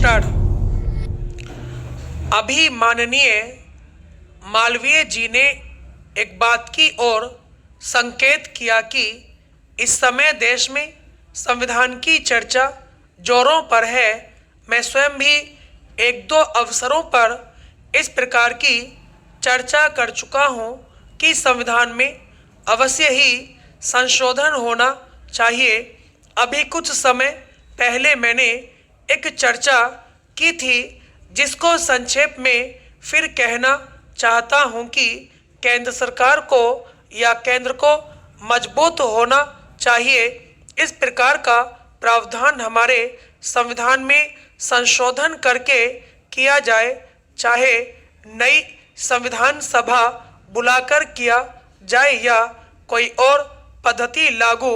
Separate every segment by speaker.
Speaker 1: Start. अभी माननीय मालवीय जी ने एक बात की ओर संकेत किया कि इस समय देश में संविधान की चर्चा जोरों पर है। मैं स्वयं भी एक दो अवसरों पर इस प्रकार की चर्चा कर चुका हूं कि संविधान में अवश्य ही संशोधन होना चाहिए। अभी कुछ समय पहले मैंने एक चर्चा की थी जिसको संक्षेप में फिर कहना चाहता हूं कि केंद्र सरकार को या केंद्र को मजबूत होना चाहिए। इस प्रकार का प्रावधान हमारे संविधान में संशोधन करके किया जाए, चाहे नई संविधान सभा बुलाकर किया जाए या कोई और पद्धति लागू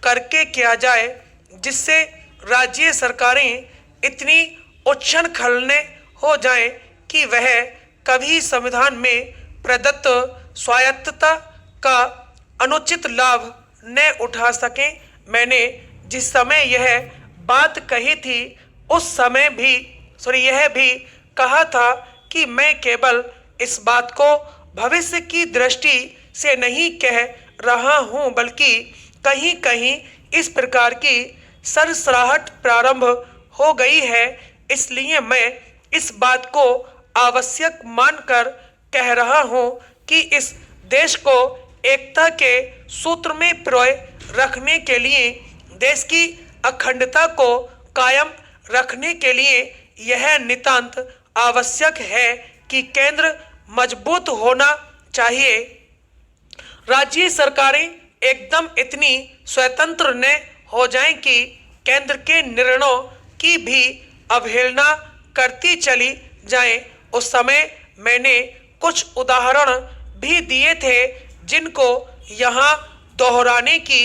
Speaker 1: करके किया जाए, जिससे राज्य सरकारें इतनी उच्छृंखल खलने हो जाएं कि वह कभी संविधान में प्रदत्त स्वायत्तता का अनुचित लाभ न उठा सकें। मैंने जिस समय यह बात कही थी उस समय भी यह भी कहा था कि मैं केवल इस बात को भविष्य की दृष्टि से नहीं कह रहा हूं, बल्कि कहीं कहीं इस प्रकार की सरसराहट प्रारंभ हो गई है। इसलिए मैं इस बात को आवश्यक मानकर कह रहा हूं कि इस देश को एकता के सूत्र में पिरोए रखने के लिए, देश की अखंडता को कायम रखने के लिए यह नितांत आवश्यक है कि केंद्र मजबूत होना चाहिए। राज्य सरकारें एकदम इतनी स्वतंत्र न हो जाएं कि केंद्र के निर्णयों की भी अवहेलना करती चली जाएं। उस समय मैंने कुछ उदाहरण भी दिए थे जिनको यहाँ दोहराने की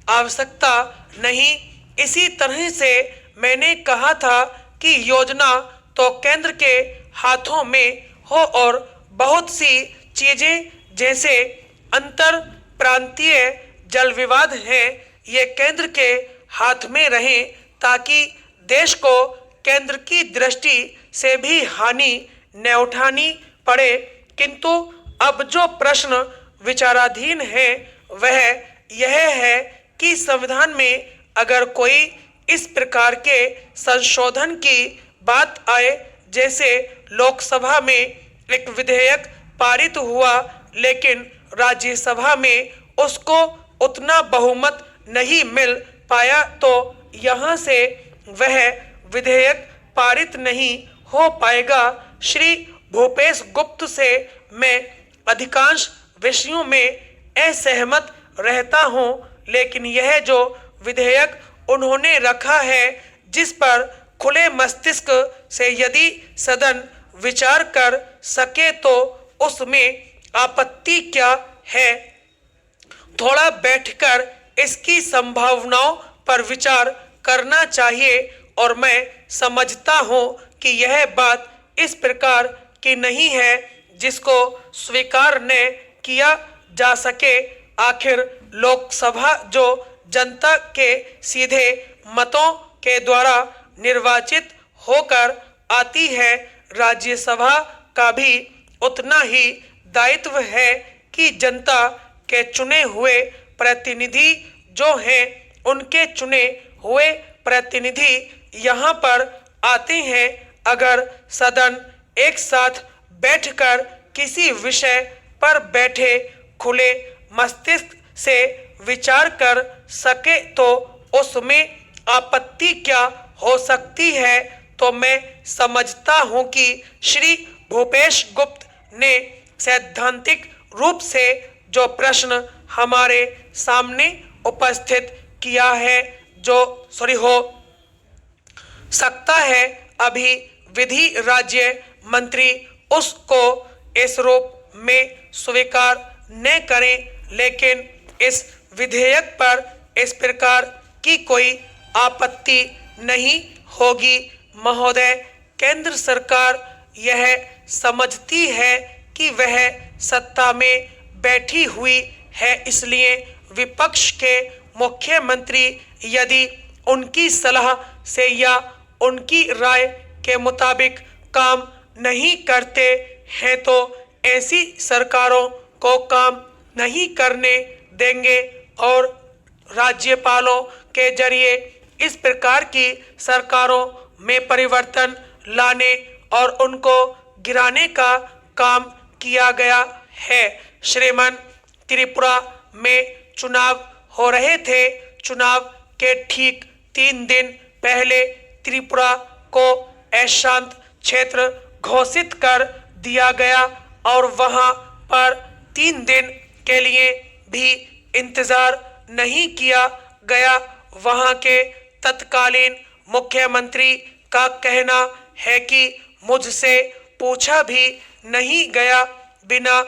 Speaker 1: आवश्यकता नहीं। इसी तरह से मैंने कहा था कि योजना तो केंद्र के हाथों में हो और बहुत सी चीजें जैसे अंतर प्रांतीय जल विवाद हैं, ये केंद्र के हाथ में रहें ताकि देश को केंद्र की दृष्टि से भी हानि न उठानी पड़े। किंतु अब जो प्रश्न विचाराधीन है वह यह है कि संविधान में अगर कोई इस प्रकार के संशोधन की बात आए, जैसे लोकसभा में एक विधेयक पारित हुआ लेकिन राज्यसभा में उसको उतना बहुमत नहीं मिल पाया, तो यहाँ से वह विधेयक पारित नहीं हो पाएगा। श्री भूपेश गुप्त से मैं अधिकांश विषयों में असहमत रहता हूँ, लेकिन यह जो विधेयक उन्होंने रखा है, जिस पर खुले मस्तिष्क से यदि सदन विचार कर सके तो उसमें आपत्ति क्या है। थोड़ा बैठकर इसकी संभावनाओं पर विचार करना चाहिए और मैं समझता हूं कि यह बात इस प्रकार की नहीं है जिसको स्वीकार न किया जा सके। आखिर लोकसभा जो जनता के सीधे मतों के द्वारा निर्वाचित होकर आती है, राज्यसभा का भी उतना ही दायित्व है कि जनता के चुने हुए प्रतिनिधि जो हैं, उनके चुने हुए प्रतिनिधि यहाँ पर आते हैं। अगर सदन एक साथ बैठकर किसी विषय पर बैठे खुले मस्तिष्क से विचार कर सके तो उसमें आपत्ति क्या हो सकती है। तो मैं समझता हूं कि श्री भूपेश गुप्त ने सैद्धांतिक रूप से जो प्रश्न हमारे सामने उपस्थित किया है, जो हो सकता है अभी विधि राज्य मंत्री उसको इस रूप में स्वीकार न करें, लेकिन इस विधेयक पर इस प्रकार की कोई आपत्ति नहीं होगी। महोदय, केंद्र सरकार यह समझती है कि वह सत्ता में बैठी हुई है, इसलिए विपक्ष के मुख्यमंत्री यदि उनकी सलाह से या उनकी राय के मुताबिक काम नहीं करते हैं तो ऐसी सरकारों को काम नहीं करने देंगे और राज्यपालों के जरिए इस प्रकार की सरकारों में परिवर्तन लाने और उनको गिराने का काम किया गया है। श्रीमान, त्रिपुरा में चुनाव हो रहे थे। चुनाव के ठीक 3 दिन पहले त्रिपुरा को अशांत क्षेत्र घोषित कर दिया गया और वहां पर 3 दिन के लिए भी इंतजार नहीं किया गया। वहां के तत्कालीन मुख्यमंत्री का कहना है कि मुझसे पूछा भी नहीं गया, बिना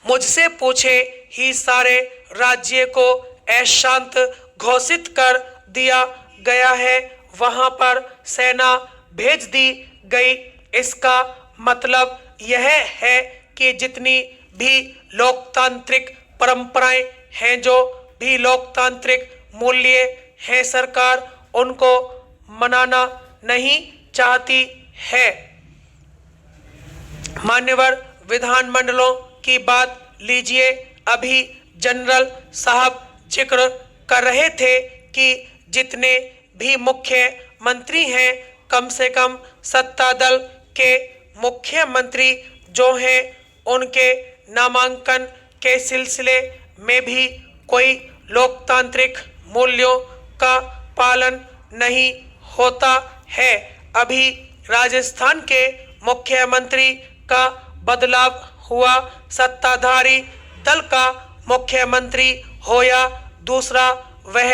Speaker 1: मुझसे पूछे ही सारे राज्य को अशांत घोषित कर दिया गया है। वहां पर सेना भेज दी गई। इसका मतलब यह है कि जितनी भी लोकतांत्रिक परंपराएं हैं, जो भी लोकतांत्रिक मूल्य हैं, सरकार उनको मनाना नहीं चाहती है। मान्यवर विधानमंडलों की बात लीजिए। अभी जनरल साहब जिक्र कर रहे थे कि जितने भी मुख्यमंत्री हैं, कम से कम सत्ता दल के मुख्यमंत्री जो हैं, उनके नामांकन के सिलसिले में भी कोई लोकतांत्रिक मूल्यों का पालन नहीं होता है। अभी राजस्थान के मुख्यमंत्री का बदलाव हुआ। सत्ताधारी दल का मुख्यमंत्री हो या दूसरा, वह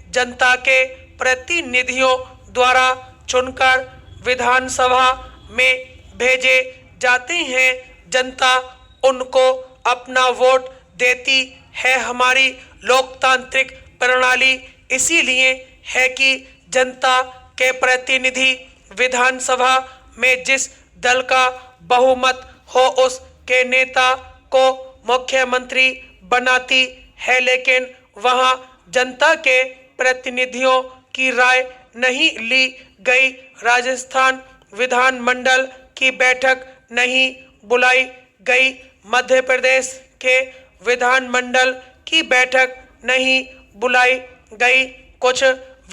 Speaker 1: जनता के प्रतिनिधियों द्वारा चुनकर विधानसभा में भेजे जाते हैं। जनता उनको अपना वोट देती है। हमारी लोकतांत्रिक प्रणाली इसीलिए है कि जनता के प्रतिनिधि विधानसभा में जिस दल का बहुमत हो उसके नेता को मुख्यमंत्री बनाती है, लेकिन वहां जनता के प्रतिनिधियों की राय नहीं ली गई। राजस्थान विधानमंडल की बैठक नहीं बुलाई गई। मध्य प्रदेश के विधानमंडल की बैठक नहीं बुलाई गई। कुछ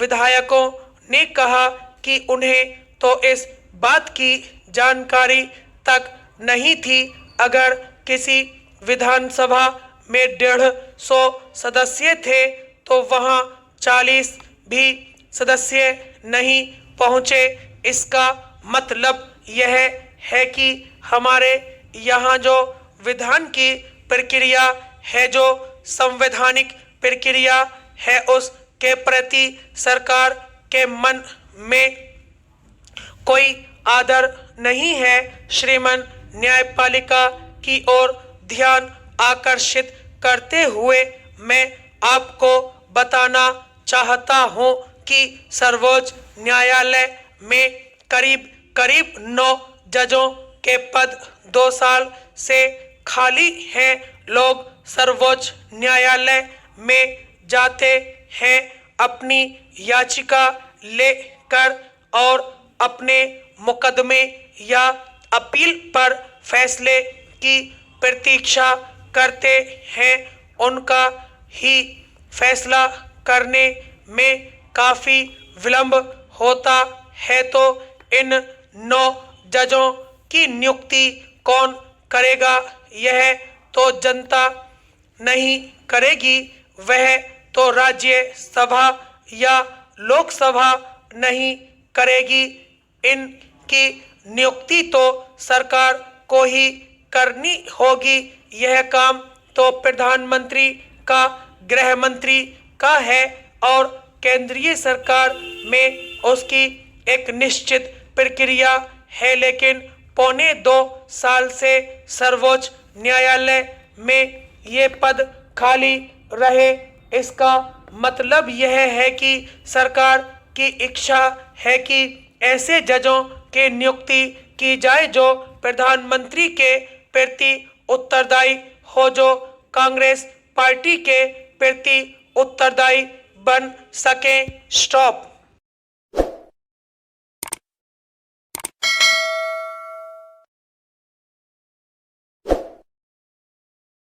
Speaker 1: विधायकों ने कहा कि उन्हें तो इस बात की जानकारी तक नहीं थी। अगर किसी विधानसभा में 150 सदस्य थे तो वहां 40 भी सदस्य नहीं पहुंचे। इसका मतलब यह है कि हमारे यहाँ जो विधान की प्रक्रिया है, जो संवैधानिक प्रक्रिया है, उसके प्रति सरकार के मन में कोई आदर नहीं है। श्रीमान, न्यायपालिका की ओर ध्यान आकर्षित करते हुए मैं आपको बताना चाहता हूं कि सर्वोच्च न्यायालय में करीब 9 जजों के पद 2 साल से खाली हैं। लोग सर्वोच्च न्यायालय में जाते हैं अपनी याचिका लेकर और अपने मुकदमे या अपील पर फैसले की प्रतीक्षा करते हैं। उनका ही फैसला करने में काफ़ी विलंब होता है, तो इन 9 जजों की नियुक्ति कौन करेगा? यह तो जनता नहीं करेगी, वह तो राज्यसभा या लोकसभा नहीं करेगी। इनकी नियुक्ति तो सरकार को ही करनी होगी। यह काम तो प्रधानमंत्री का, गृह मंत्री का है और केंद्रीय सरकार में उसकी एक निश्चित प्रक्रिया है। लेकिन 1.25 साल से सर्वोच्च न्यायालय में ये पद खाली रहे। इसका मतलब यह है कि सरकार की इच्छा है कि ऐसे जजों की नियुक्ति की जाए जो प्रधानमंत्री के प्रति उत्तरदायी हो, जो कांग्रेस पार्टी के प्रति उत्तरदायी बन सके। स्टॉप।